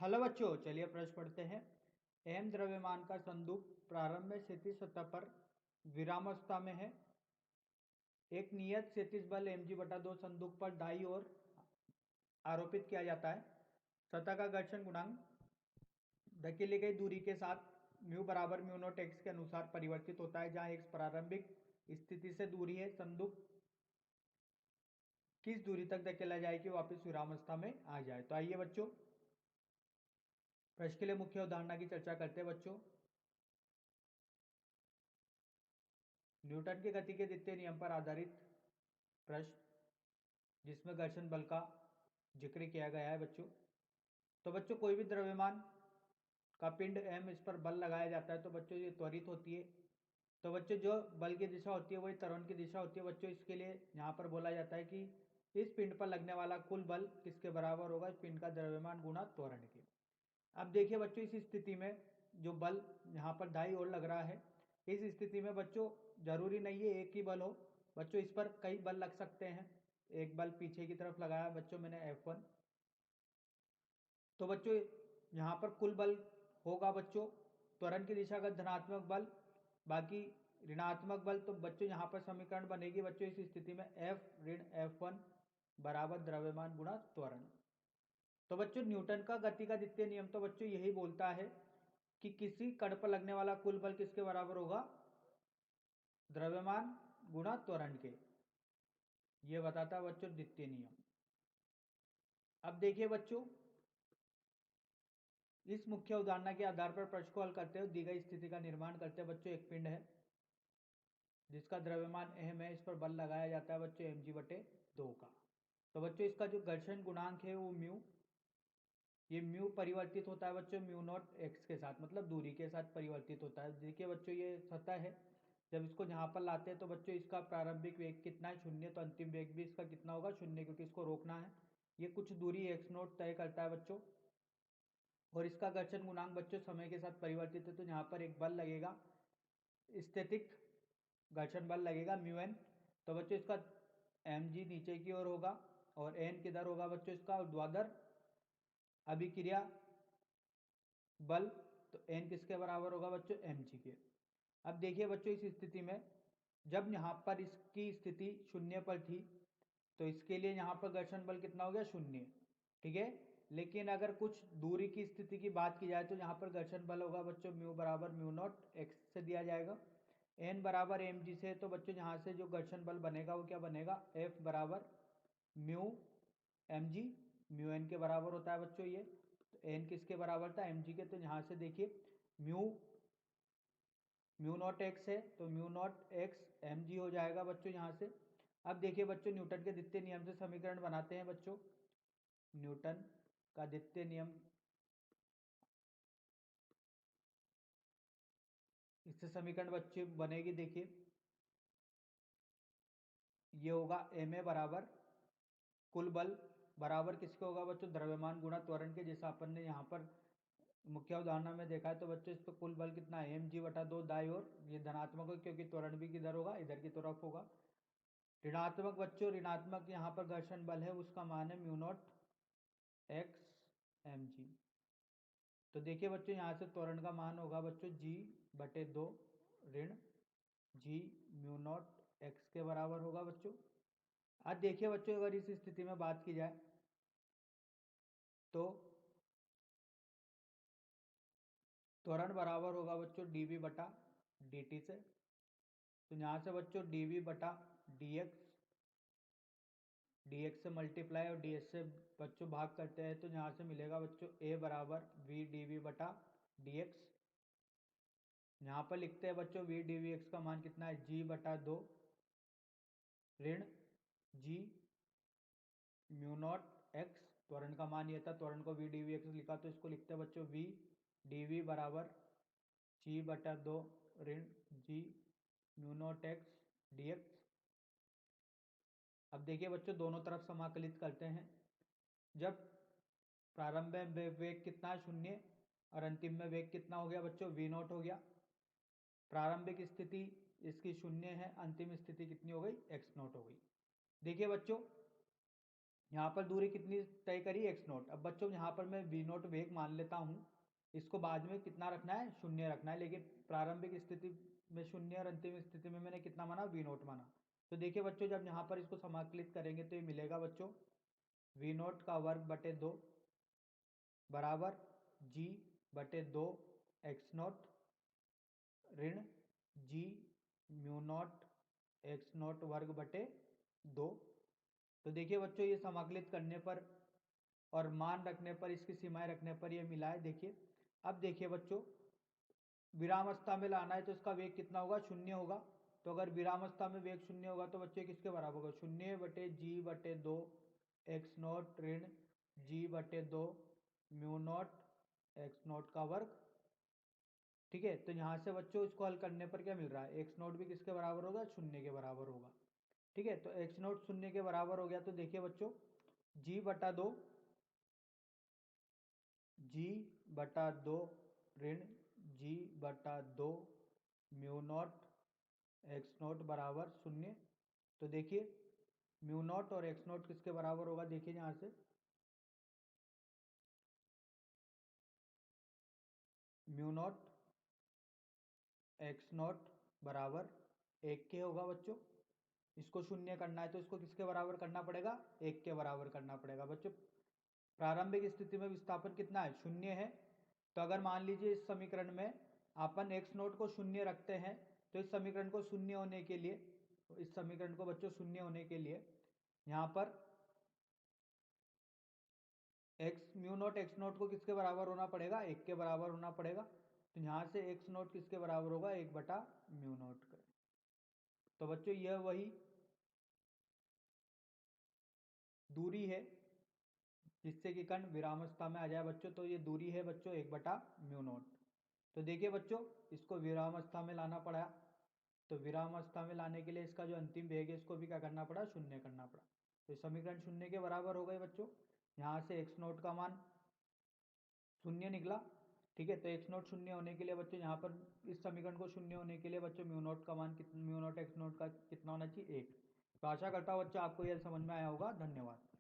Hello बच्चों, चलिए प्रश्न पढ़ते हैं। एम द्रव्यमान का संदूक प्रारंभ में क्षैतिज सतह पर विरामावस्था में है। एक नियत क्षैतिज बल mg/2 संदूक पर दाईं ओर आरोपित किया जाता है। सतह का घर्षण गुणांक धकेली गई दूरी के साथ म्यू बराबर म्यू नॉट एक्स के अनुसार परिवर्तित होता है, जहां एक्स प्रारंभिक स्थिति से दूरी है। संदूक किस दूरी तक धकेला जाए कि वापस विरामावस्था में आ जाए। तो आइए बच्चों प्रश्न के लिए मुख्य उदाहरण की चर्चा करते हैं। बच्चों, न्यूटन के गति के द्वितीय नियम पर आधारित प्रश्न, जिसमें घर्षण बल का जिक्र किया गया है। तो बच्चों कोई भी द्रव्यमान का पिंड m इस पर बल लगाया जाता है तो बच्चों ये त्वरित होती है। तो बच्चों जो बल की दिशा होती है वही त्वरण की दिशा होती है। बच्चों इसके लिए यहाँ पर बोला जाता है कि इस पिंड पर लगने वाला कुल बल किसके बराबर होगा, इस पिंड का द्रव्यमान गुणा त्वरण के। अब देखिए बच्चों, इस स्थिति में जो बल यहाँ पर दाईं ओर लग रहा है, इस स्थिति में बच्चों जरूरी नहीं है एक ही बल हो। बच्चों इस पर कई बल लग सकते हैं। एक बल पीछे की तरफ लगाया बच्चों मैंने F1। तो बच्चों यहाँ पर कुल बल होगा बच्चों त्वरण की दिशा का धनात्मक बल, बाकी ऋणात्मक बल। तो बच्चों यहाँ पर समीकरण बनेगी बच्चों इस स्थिति में F ऋण F1 बराबर द्रव्यमान गुणा त्वरण। तो बच्चों न्यूटन का गति का द्वितीय नियम तो बच्चों यही बोलता है कि किसी कण पर लगने वाला कुल बल किसके बराबर होगा, द्रव्यमान गुणा त्वरण के। ये बताता है बच्चों द्वितीय नियम। अब देखिए बच्चों, इस मुख्य उदाहरण के आधार पर प्रश्न को हल करते हुए दी गई स्थिति का निर्माण करते हैं। बच्चों एक पिंड है जिसका द्रव्यमान m है, इस पर बल लगाया जाता है बच्चों mg/2 का। तो बच्चों इसका जो घर्षण गुणांक है वो म्यू, ये म्यू परिवर्तित होता है बच्चों म्यू नॉट एक्स के साथ, मतलब दूरी के साथ परिवर्तित होता है। देखिए बच्चों ये सतह है, जब इसको यहाँ पर लाते हैं तो बच्चों इसका प्रारंभिक वेग कितना है, शून्य। तो अंतिम वेग भी इसका कितना होगा, शून्य, क्योंकि इसको रोकना है। ये कुछ दूरी एक्स नोट तय करता है बच्चों, और इसका घर्षण गुणांक बच्चों समय के साथ परिवर्तित है। तो यहाँ पर एक बल लगेगा, स्टैटिक घर्षण बल लगेगा म्यू एन। तो बच्चों इसका एम जी नीचे की ओर होगा और एन किधर होगा बच्चों, इसका ऊर्ध्वाधर अभिक्रिया बल। तो एन किसके बराबर होगा बच्चों, एम जी के। अब देखिए बच्चों, इस स्थिति में जब यहाँ पर इसकी स्थिति शून्य पर थी तो इसके लिए यहाँ पर घर्षण बल कितना हो गया, शून्य, ठीक है। लेकिन अगर कुछ दूरी की स्थिति की बात की जाए तो यहाँ पर घर्षण बल होगा बच्चों म्यू बराबर म्यू नॉट एक्स से दिया जाएगा, एन बराबर एम जी से। तो बच्चों यहाँ से जो घर्षण बल बनेगा वो क्या बनेगा, एफ बराबर mu M G, mu N के बराबर होता है बच्चों ये। तो एन किसके बराबर था, एम जी के। तो यहाँ से देखिए म्यू म्यू नॉट एक्स है तो mu naught X M G हो जाएगा बच्चों यहाँ से। अब देखिए बच्चों, न्यूटन के द्वितीय नियम से समीकरण बनाते हैं बच्चों। न्यूटन का द्वितीय नियम, इससे समीकरण बच्चे बनेगी। देखिए ये होगा एम ए बराबर कुल बल बराबर किसके होगा बच्चों, द्रव्यमान गुणा त्वरण के, जैसा अपन ने यहाँ पर मुख्य उदाहरण में देखा है। तो बच्चों इस पर कुल बल कितना है, mg/2 दाई ओर, ये धनात्मक हो क्योंकि त्वरण भी किधर होगा, इधर की तरफ होगा। ऋणात्मक बच्चों, ऋणात्मक यहाँ पर घर्षण बल है, उसका मान है mu naught X M G. तो देखिए बच्चों यहाँ से त्वरण का मान होगा बच्चों g/2 ऋण जी म्यू नॉट एक्स के बराबर होगा बच्चों। आज देखिए बच्चों, अगर इस स्थिति में बात की जाए तो त्वरण बराबर होगा बच्चों dv/dt से। तो यहाँ से बच्चों dv/dx से मल्टीप्लाई और ds से बच्चों भाग करते हैं तो यहाँ से मिलेगा बच्चों a बराबर v dv/dx। यहाँ पर लिखते हैं बच्चों v dvx का मान कितना है, g/2 ऋण g म्यू नॉट एक्स। त्वरण का मान ये था, त्वरण को v dvx लिखा तो इसको लिखते हैं बच्चों v dv बराबर g/2 ऋण g mu naught x dx। अब देखिए बच्चों, दोनों तरफ समाकलित करते हैं। जब प्रारंभ में वेग कितना है, शून्य, और अंतिम में वेग कितना हो गया बच्चों, v नॉट हो गया। प्रारंभिक स्थिति इसकी शून्य है, अंतिम स्थिति कितनी हो गई, x नॉट हो गई। देखिए बच्चों, यहाँ पर दूरी कितनी तय करी, एक्स नोट। अब बच्चों यहाँ पर मैं वी नोट वेग मान लेता हूँ, इसको बाद में कितना रखना है, शून्य रखना है, लेकिन प्रारंभिक स्थिति में शून्य और अंतिम स्थिति में मैंने कितना माना, वी नोट माना। तो देखिए बच्चों, जब यहाँ पर इसको समाकलित करेंगे तो ये मिलेगा बच्चों वी नोट का वर्ग बटे 2 बराबर जी बटे 2 एक्स नोट ऋण G mu naught x note वर्ग बटे 2। तो देखिए बच्चों, ये समाकलित करने पर और मान रखने पर, इसकी सीमाएं रखने पर ये मिला है। देखिए, अब देखिए बच्चों, विरामावस्था में लाना है तो इसका वेग कितना होगा, शून्य होगा। तो अगर विरामावस्था में वेग शून्य होगा तो बच्चे किसके बराबर होगा, शून्य बटे जी बटे 2 एक्स नोट ऋण जी बटे 2 म्यू नॉट एक्स नोट का वर्ग। ठीक है, तो यहाँ से बच्चों इसको हल करने पर क्या मिल रहा है, एक्स नोट भी किसके बराबर होगा, शून्य के बराबर होगा। ठीक है, तो एक्स नोट शून्य के बराबर हो गया। तो देखिए बच्चों, जी बटा 2 जी बटा 2 ऋण जी बटा 2 म्यू नॉट एक्स नोट बराबर शून्य। तो देखिए म्यू नॉट और एक्स नोट किसके बराबर होगा, देखिए यहाँ से म्यू नॉट एक्स नोट बराबर 1 के होगा बच्चों। इसको शून्य करना है तो इसको किसके बराबर करना पड़ेगा, 1 के बराबर करना पड़ेगा बच्चों। प्रारंभिक स्थिति में विस्थापन कितना है, शून्य है। तो अगर मान लीजिए इस समीकरण में अपन एक्स नोट को शून्य रखते हैं, तो इस समीकरण को शून्य होने के लिए, इस समीकरण को बच्चों शून्य होने के लिए यहाँ पर x mu naught x note को किसके बराबर होना पड़ेगा, 1 के बराबर होना पड़ेगा। तो यहाँ से एक्स नोट किसके बराबर होगा, 1 बटा म्यू नोट का। तो बच्चों यह वही दूरी है जिससे कि कण विरामावस्था में आ जाए बच्चों। तो ये दूरी है बच्चों 1 बटा म्यू नोट। तो देखिए बच्चों, इसको विरामावस्था में लाना पड़ा, तो विरामावस्था में लाने के लिए इसका जो अंतिम वेग है इसको भी क्या करना पड़ा, शून्य करना पड़ा। तो समीकरण शून्य के बराबर हो गए बच्चों। यहाँ से एक्स नोट का मान शून्य निकला। ठीक है, तो एक्स नोट शून्य होने के लिए बच्चों, यहाँ पर इस समीकरण को शून्य होने के लिए बच्चों म्यू नोट का मान कितना, म्यू नोट एक्स नोट का कितना होना चाहिए, 1। तो आशा करता हूँ बच्चों आपको यह समझ में आया होगा। धन्यवाद।